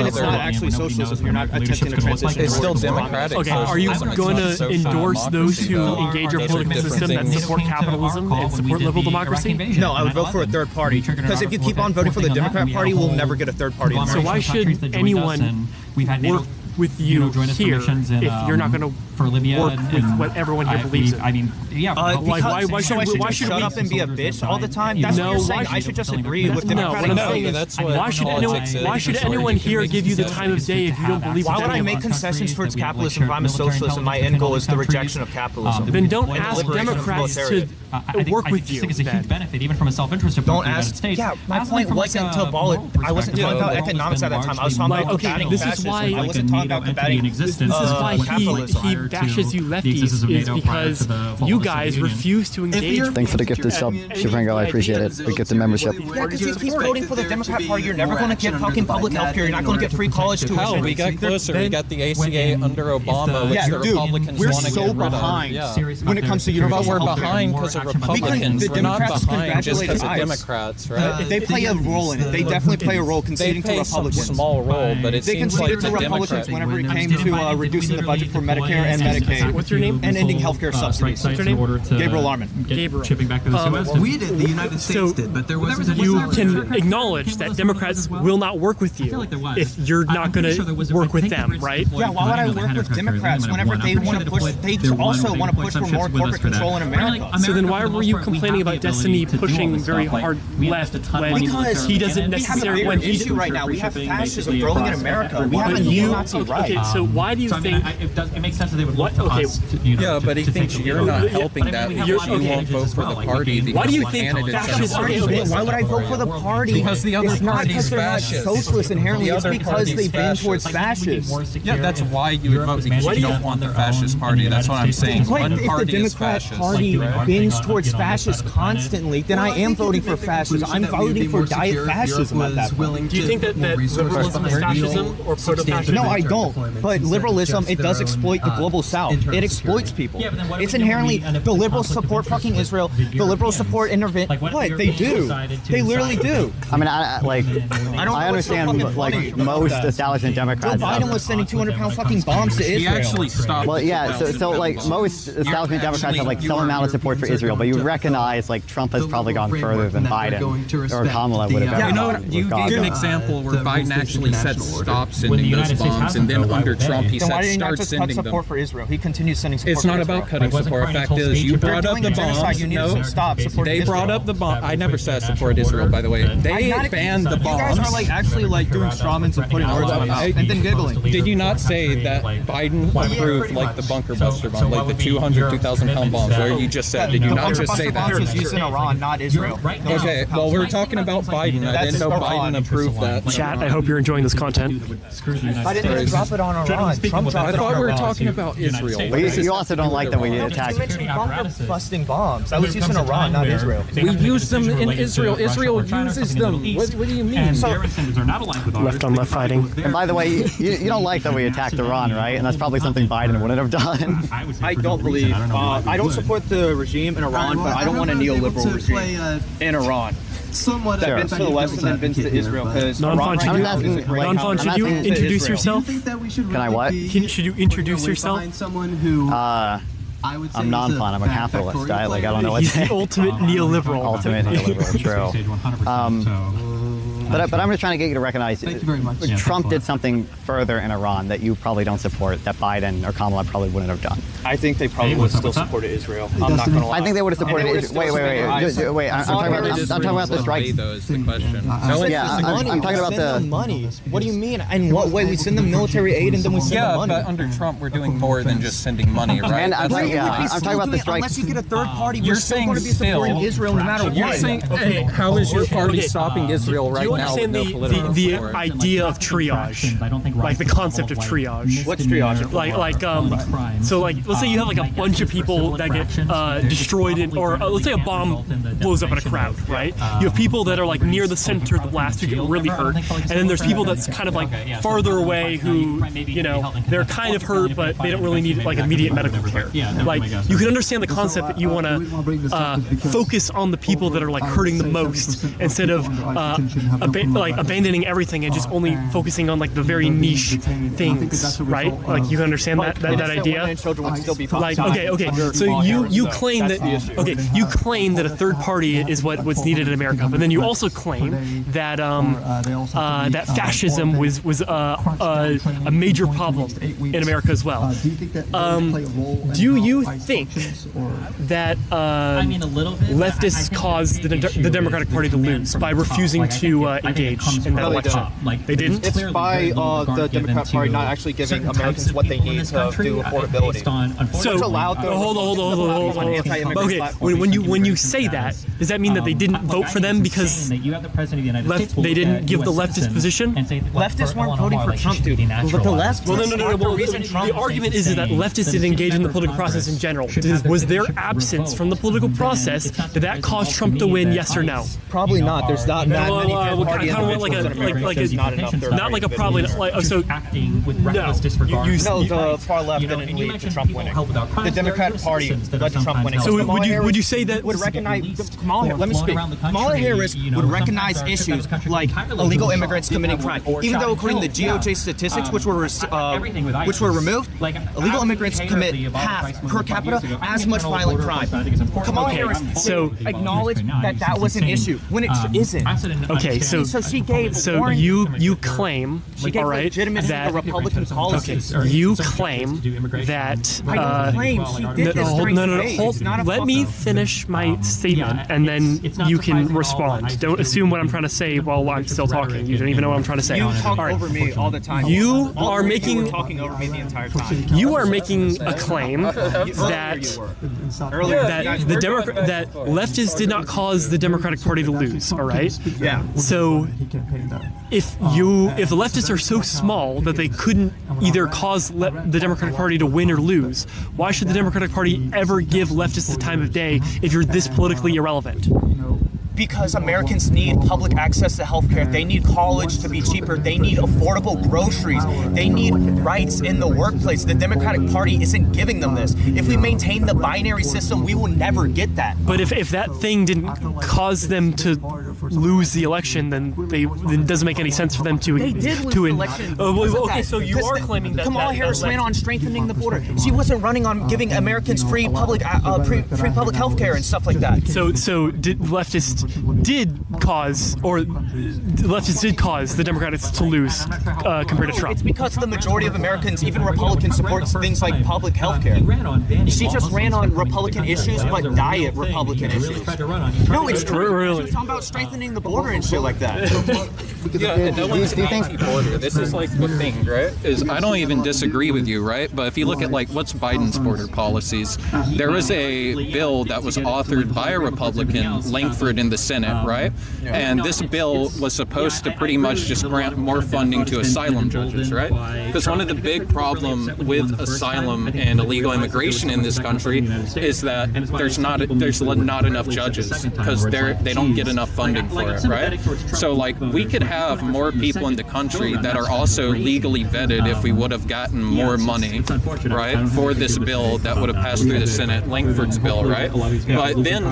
then it's not actually socialism. You're not attempting to transition. It's still democratic. Okay, are you going to endorse those who engage our political system that support capitalism and support liberal democracy? No, I would vote for a third party. Because if you keep on voting for the Democrat Party, we'll never get a third party. So why should anyone work with you here if you're not going to work with what everyone here believes in? I mean, yeah. Why should we shut up and be a bitch all the time? That's what you're saying. I should just agree with Democratic values. Why should anyone here give you the time of day if you don't believe? Why would I make concessions towards capitalism if I'm a socialist and my end goal is the rejection of capitalism? Then don't ask Democrats to work with you. I think it's a huge benefit, even from a self-interest approach. Don't ask. Yeah, my point wasn't to abolish. I wasn't talking about economics at that time. I was talking about combating fascism. I wasn't talking about combating this is why he bashes you lefties, is because you guys refuse to engage. Thanks for the gifted sub, Shivrango. I appreciate it. The gifted membership. Yeah, because you keep voting for the Democrat Party, you're never going to get fucking public health care. You're not going to get free college tuition. Hell, we got closer. We got the ACA under Obama, which the Republicans want to get rid of. We're so behind when it comes to universal health care. But we're behind because of Republicans. We're not behind just because of Democrats, right? They play a role in it. They definitely play a role conceding to Republicans. They play some small role, but it seems like the Democrats. Whenever it came to reducing the budget for Medicare and Medicaid. What's your name? And ending healthcare subsidies. What's your name? Gabriel Arman. Gabriel. Shipping back to the Suez. We did. The United States did, but there wasn't. You can acknowledge that Democrats will not work with you if you're not going to work with them, right? Yeah, why would I work with Democrats whenever they want to push? They also want to push for more corporate control in America. So then why were you complaining about Destiny pushing very hard left when he doesn't necessarily? We have a bigger issue right now. We have fascism growing in America. We have a neo-Nazi right. Okay, so why do you think? It makes sense that they would look to us. Yeah, but he thinks you're not helping that because you won't vote for the party. Why do you think fascists? Why would I vote for the party? Because the other party's fascist. Socialist inherently. It's because they bend towards fascists. Yeah, that's why you would vote, because you don't want the fascist party. That's what I'm saying. Right, if the Democrat Party bends towards fascists constantly, then I am voting for fascism. I'm voting for diet fascism at that point. Do you think that liberalism is fascism or proto-fascism? No, I don't. But liberalism, it does exploit the global south. It exploits people. It's inherently, the liberals support fucking Israel. The liberals support intervention. What? They do. They literally do. I mean, I understand, like, most establishment Democrats. Joe Biden was sending 200-pound fucking bombs to Israel. He actually stopped. Well, yeah, so like, most establishment Democrats have, like, some amount of support for Israel, but you recognize, like, Trump has probably gone further than Biden or Kamala would have ever You know gone. what? You gave an example where Biden actually said stop sending those bombs, and then under Trump he said start sending them. Support for Israel. He continues sending support. It's not about cutting support. The fact is, you brought up the bombs. No, they brought up the bomb. I never said support Israel, by the way. They banned the bombs. You guys are like actually like doing strawmans and putting words on my mouth and then giggling. Did you not say that Biden approved like the bunker buster bomb, like the 2,000-pound bombs? Where you just said, did you not just say that? Was used in Iran, not Israel. Okay, well we're talking about Biden. I didn't know Biden approved that. Chat, I hope you're enjoying this content. I didn't drop it on Iran. Trump dropped it on Iran. I thought we were talking about Israel. You also don't like that we attack. You mentioned bunker busting bombs. That was used in Iran, not Israel. We use them in Israel. Israel uses them. What do you mean? Left on left fighting. And by the way, you don't like that we attacked Iran, right? And that's probably something Biden wouldn't have done. I don't believe. I don't support the regime in Iran, but I don't want a neoliberal regime in Iran. Somewhat that bends to the West and then bends to Israel. Nonfon, should you introduce yourself? Can I what? Should you introduce yourself? I'm Nonfon. I'm a capitalist. I don't know what to say. He's the ultimate neoliberal. Ultimate neoliberal, true. But I'm just trying to get you to recognize Trump did something further in Iran that you probably don't support, that Biden or Kamala probably wouldn't have done. I think they probably would have still supported Israel. I'm not going to lie. I think they would have supported Israel. Wait. I'm talking about the strikes. I'm talking about the money. What do you mean? In what way? We send them military aid and then we send them money. Yeah, but under Trump, we're doing more than just sending money, right? And I'm talking about the strikes. Unless you get a third party, you're we're still going to be supporting Israel no matter what. You're saying, how is your party stopping Israel right now? Understand the idea of triage, like the concept of triage. What's triage? So let's say you have like a bunch of people that get destroyed or let's say a bomb blows up in a crowd, right? You have people that are like near the center of the blast who get really hurt, and then there's people that's kind of like farther away who, they're kind of hurt, but they don't really need like immediate medical care. Like you can understand the concept that you want to focus on the people that are like hurting the most instead of abandoning everything and just only focusing on like the very niche things, right? Like you understand that idea? Like okay. So you claim that you claim that a third party is what's needed in America, but then you also claim that that fascism was a major problem in America as well. Do you think that leftists caused the Democratic Party to lose by refusing to engage in that election? They didn't? It's by the Democrat Party not actually giving Americans what they need to do affordability. So hold on. Okay, when you say that, does that mean that they didn't vote for them because they didn't give the leftist position? Leftists weren't voting for Trump, dude. But the left. Well, no. Well, the argument is that leftists didn't engage in the political process in general. Was their absence from the political process, did that cause Trump to win? Yes or no? Probably not. There's not that many third-party individuals in America. There's not enough third-party not like a probably like so acting with reckless disregard. No, the far left didn't lead to Trump winning. The Democratic Party led to Trump winning. So would you say that would recognize Kamala? Let me speak. Kamala Harris would recognize issues like illegal immigrants committing crime, even though according to the GOJ statistics, which were removed, illegal immigrants commit half per capita as much violent crime. Kamala Harris acknowledged that was an issue when it isn't. Okay, so she gave. So you claim, all right, that Republican policies. You claim that. I claim she did this during hold. Let me finish my statement, and then you can respond. Don't assume what I'm trying to say while I'm still talking. You don't even know what I'm trying to say. You talk over me all the time. You are making talking over me the entire time. You are making a claim that leftists did not cause the Democratic Party to lose. All right. Yeah. So if the leftists are so small that they couldn't either cause the Democratic Party to win or lose, why should the Democratic Party ever give leftists the time of day if you're this politically irrelevant? Because Americans need public access to healthcare. They need college to be cheaper. They need affordable groceries. They need rights in the workplace. The Democratic Party isn't giving them this. If we maintain the binary system, we will never get that. But if that thing didn't cause them to lose the election, then it doesn't make any sense for them to. They did lose the election. Okay, so you are claiming that Kamala Harris ran on strengthening the border. She wasn't running on giving Americans free public healthcare and stuff like that. So leftists did cause the Democrats to lose compared to Trump. It's because the majority of Americans, even Republicans, support things like public health care. She just ran on Republican issues, but diet Republican issues. No, it's true. Really? She's talking about strengthening the border and shit like that. Yeah, no one's anti-border. This is like the thing, right? Is I don't even disagree with you, right? But if you look at like what's Biden's border policies, there was a bill that was authored by a Republican, Langford, in the Senate, right? And this bill was supposed to pretty much just grant more funding to asylum judges, right? Because one of the big problems with asylum and illegal immigration in this country is that there's not enough judges because they don't get enough funding for it, right? So like we could have more people in the country that are also legally vetted if we would have gotten more money, right, for this bill that would have passed through the Senate, Langford's bill, right? But then,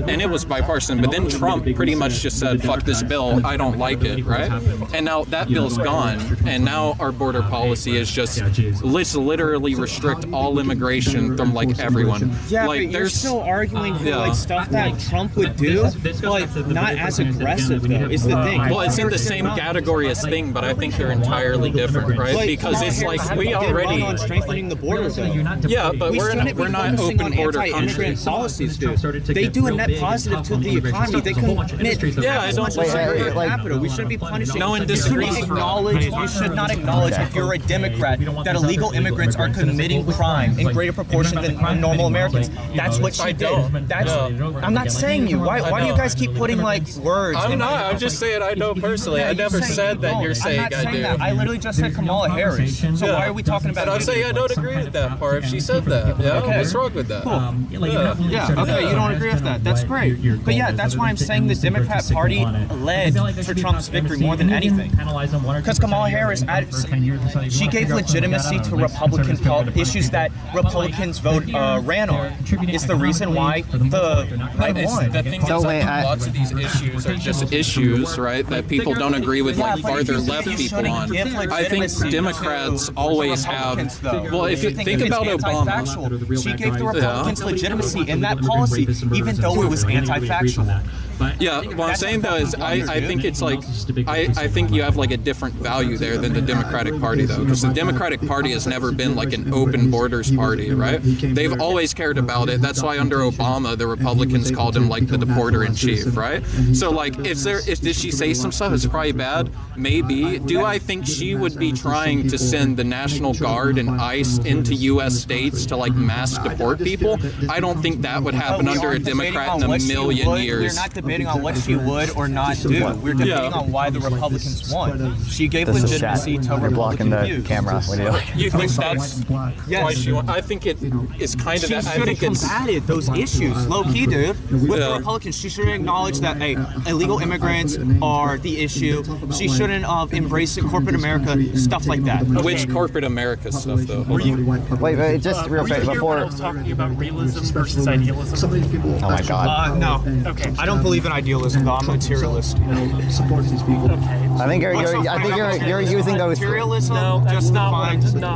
and it was bipartisan, but then Trump pretty much just said, fuck this bill, I don't like it, right? And now that bill's gone, and now our border policy is just let's literally restrict all immigration from like everyone. Yeah, like, but you're still arguing for like stuff that Trump would do, but not as aggressive though, is the thing. Well, it's in the same category as thing, but I think they're entirely different, right? Because it's like we already on strengthening the border though. Yeah, but we're not open border country. Policies do. They do a net positive to the economy. They commit as much as capital. We shouldn't be punishing. No one disagrees. You should not acknowledge if you're a Democrat that illegal immigrants are committing crime in greater proportion than normal Americans. That's what she did. I'm not saying you. Why do you guys keep putting like words? I'm not. I'm just saying I know personally. I never said that you're saying I do. I literally just said Kamala Harris. So why are we talking about? I'm saying I don't agree with that part. If she said that, what's wrong with that? Cool. Okay, you don't agree with that. That's great. But yeah, that's why I'm saying the Democrat Party led to Trump's victory more than anything. Because Kamala Harris, she gave legitimacy to Republican issues that Republicans ran on. It's the reason why the right won. The thing is, lots of these issues are just issues, right, that people don't agree with like farther left people on. I think Democrats always have. Well, if you think about Obama, she gave the Republicans legitimacy in that policy, even though it was anti-factual. Yeah, what I'm saying though is I think it's like I think you have like a different value there than the Democratic Party though, because the Democratic Party has never been like an open borders party, right? They've always cared about it. That's why under Obama the Republicans called him like the deporter in chief, right? So like if did she say some stuff that's probably bad? Maybe. Do I think she would be trying to send the National Guard and ICE into U.S. states to like mass deport people? I don't think that would happen under a Democrat in a million years. We're not debating on what she would or not do. We're debating on why the Republicans won. She gave legitimacy to You're blocking Republican the camera. What are you doing? You think that's why she won? I think it is kind of she that. I should think have it's combated those issues, low key, dude. With the Republicans, she should have acknowledged that illegal immigrants are the issue. She shouldn't have embraced corporate America, stuff like that. Which corporate America stuff though? Wait, just real quick before. I was talking about realism versus idealism. Oh my God. No. Okay. I don't believe in idealism, though. I'm a materialist. Supports these people. I think you're using those. Materialism? No, that's not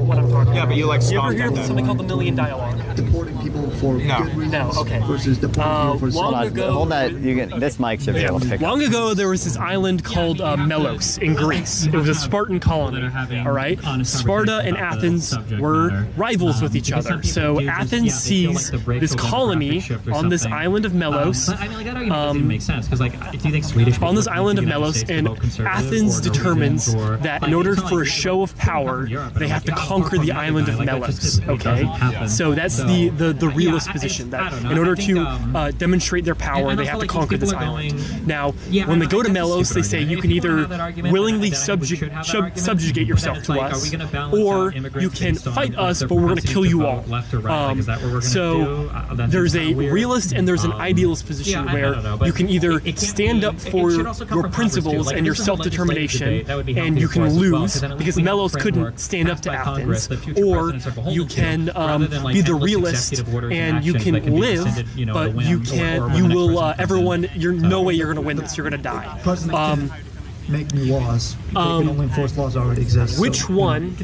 what I'm talking about. Yeah, but you like You ever scoffed hear at of that. something called the Million Dialogue? Deporting people for good reasons. No, okay. Versus deporting people for long Hold on, ago- hold that. This mic should be able to pick up. Long ago, there was this island called Melos in Greece. It was a Spartan colony. All right, Sparta and Athens were rivals with each other. So Athens sees this colony on this island of Melos. I mean, like, that argument doesn't even make sense because, like, do you think Swedish people On this are island of United Melos, States and vote conservative Athens or determines Norwegian or, that like, in order it's not for a like show of power, Europe, they have to like, conquer the island of like, that Melos. just Okay, doesn't happen. so that's the realist position that in order to demonstrate their power, they have to conquer this island. Now, when they go to Melos, they say you can either willingly subjugate yourself to us, or you can fight us, but we're going to kill you all. So there's a realist and there's an idealist position where you can either stand up for your principles and your self-determination, and you can lose because Melos couldn't stand up to Athens, or you can be the realist and you can live, but you're no way you're going to win this. You're going to die. Make new laws. They can only enforce laws that already exist. Which one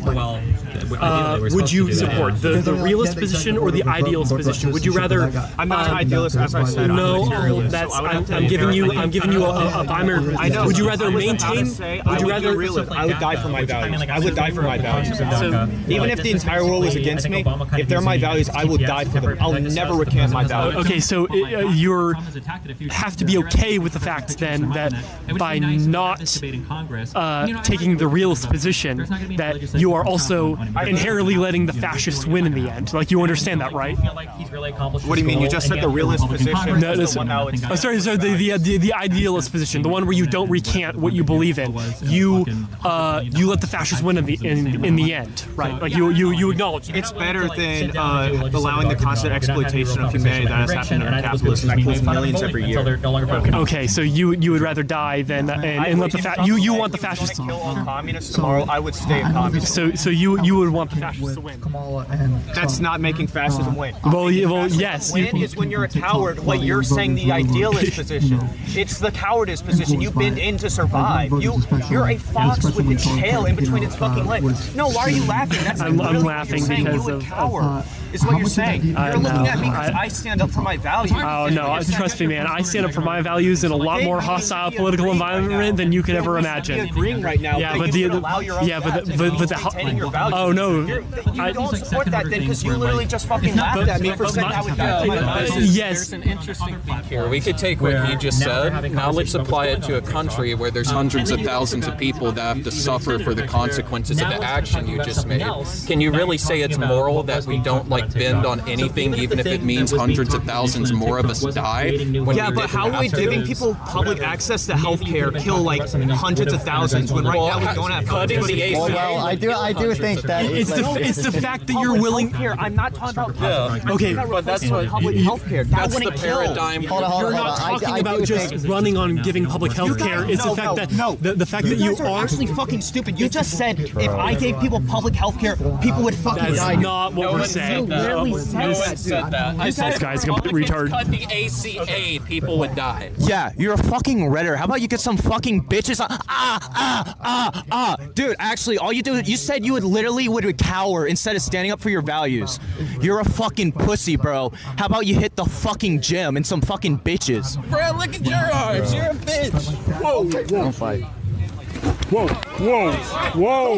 would you support? The realist position or the idealist position? Would you rather? I'm not an idealist, as I said. I'm giving you a binary. I know. Would you rather maintain? Would you rather? I would die for my values. I would die for my values. Even if the entire world was against me, if they're my values, I will die for them. I'll never recant my values. Okay, so you have to be okay with the fact then that by not taking the realist position, that you are also inherently letting the fascists win in the end. Like, you understand that, right? What do you mean? You just said the realist position. No, the idealist position, the one where you don't recant what you believe in. You let the fascists win in the end, right? Like you acknowledge. It's better than allowing the constant exploitation of humanity that has happened in capitalism that kills millions every year. Okay, so you would rather die than and let the you want the fascists to kill all communists tomorrow. I would stay a communist. So you would want the fascists to win. That's not making fascism win. Well, yes. Win is when you're a coward. What you're saying, the idealist position. It's the cowardice position. You bend in to survive. You're a fox with its tail in between its fucking legs. No, why are you laughing? That's I'm literally laughing what you're saying. because You a of coward. Is what you're saying. You're looking at me because I stand up for my values. Oh no, trust me, man. I stand up for my values in a lot more hostile political environment than you could ever imagine. Agreeing right now. Yeah, but oh no, you don't support that then because you literally just fucking laughed at me for saying I would die for my values. Yes. There's an interesting thing here. We could take what he just said. Now let's apply it to a country where there's hundreds of thousands of people that have to suffer for the consequences of the action you just made. Can you really say it's moral that we don't bend on anything, even if it means hundreds of thousands more of us die? Yeah, but how are we giving people public access to healthcare kill hundreds of thousands when right now we don't have cutting the ACA? Well, I do think that it's the fact that you're willing. I'm not talking about Okay, but that's what public healthcare. That That's the paradigm. You're not talking about just running on giving public health care. It's the fact that the fact that you are actually fucking stupid. You just said if I gave people public health care, people would fucking die. That's not what we're saying. No one said that. I said This guy's a complete retard. cut the ACA, people would die. Yeah, you're a fucking redder. How about you get some fucking bitch just dude, actually, all you do, you said you would cower instead of standing up for your values. You're a fucking pussy, bro. How about you hit the fucking gym and some fucking bitches? Bro, look at your arms. You're a bitch. Whoa. Don't fight. Whoa.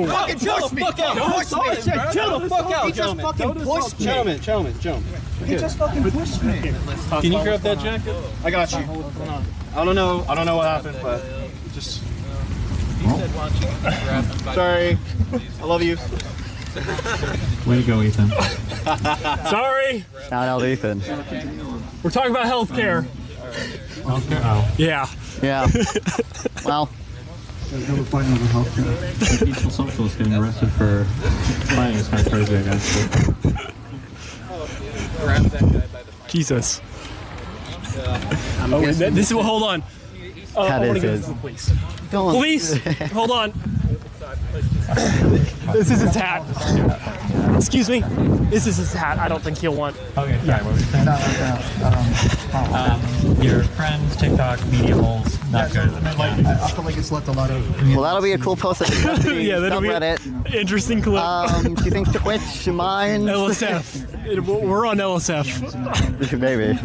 Fucking push me! Chill the fuck out, gentlemen. Gentlemen. He just fucking pushed me. Can you grab that jacket? I got you. I don't know what happened, but just. Sorry. I love you. Way to go, Ethan. Sorry. Shout out Ethan. We're talking about healthcare. Healthcare? Oh. Yeah. Yeah. Well. We're fighting over healthcare. Peaceful socialist getting arrested for fighting is kind of crazy, I guess. Jesus. This is what. Hold on. That I want is to give it. this to the police. Don't. Police, hold on. This is his hat. Excuse me. This is his hat. I don't think he'll want. Okay, sorry, what were you saying? Your friends, TikTok, media holes, not good. I feel like it's left a lot of. Well, that'll be a cool post. Yeah, that'll be subreddit. interesting clip. Do you think Twitch minds? LSF. We're on LSF. Maybe.